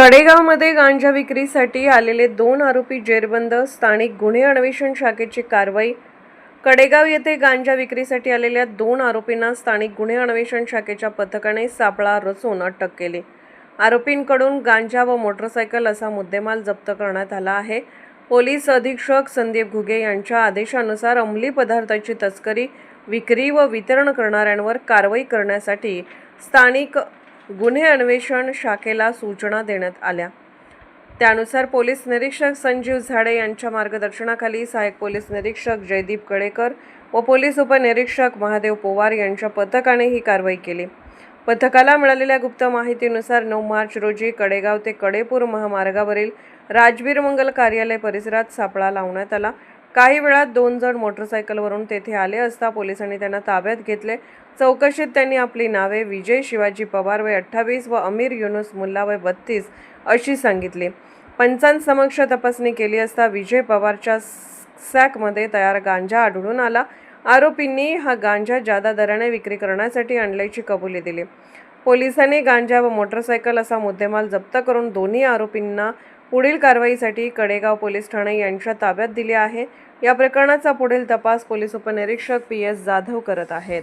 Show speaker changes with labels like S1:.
S1: कडेगावमध्ये गांजा विक्रीसाठी आलेले 2 आरोपी जेरबंद, स्थानिक गुन्हे अन्वेषण शाखेची कारवाई। कडेगाव येथे गांजा विक्रीसाठी आलेल्या 2 आरोपींना स्थानिक गुन्हे अन्वेषण शाखेच्या पथकाने सापळा रचून अटक केली। आरोपींकडून गांजा व मोटरसायकल असा मुद्देमाल जप्त करण्यात आला आहे। पोलीस अधीक्षक संदीप घुगे यांच्या आदेशानुसार अंमली पदार्थाची तस्करी, विक्री व वितरण करणाऱ्यांवर कारवाई करण्यासाठी स्थानिक गुन्हे अन्वेषण शाखेला सूचना देण्यात आल्या। त्यानुसार पोलीस निरीक्षक संजीव झाडे यांच्या मार्गदर्शनाखाली सहाय्यक पोलीस निरीक्षक जयदीप कडेकर व पोलीस उपनिरीक्षक महादेव पोवार यांच्या पथकाने ही कारवाई केली। पथकाला मिळालेल्या गुप्त माहितीनुसार 9 मार्च रोजी कडेगाव ते कडेपूर महामार्गावरील राजवीर मंगल कार्यालय परिसरात सापळा लावण्यात आला। काही वेळात 2 जण मोटरसायकलवरून तेथे आले असता पोलिसांनी त्यांना ताब्यात घेतले। चौकशीत त्यांनी आपली नावे विजय शिवाजी पवार वय 28 व अमीर युनुस मुल्ला वय 32 अशी सांगितली। पंचांसमक्ष तपासणी केली असता विजय पवारच्या सॅकमध्ये तयार गांजा आढळून आला। आरोपींनी हा गांजा जादा दराने विक्री करण्यासाठी आणल्याची कबुली दिली। पोलिसांनी गांजा व मोटरसायकल असा मुद्देमाल जप्त करून दोन्ही आरोपींना पुढील कारवाईसाठी कडेगाव पोलीस ठाणे यांच्या ताब्यात दिले आहे। या प्रकरणाचा पुढील तपास पोलीस उपनिरीक्षक PS जाधव करत आहेत।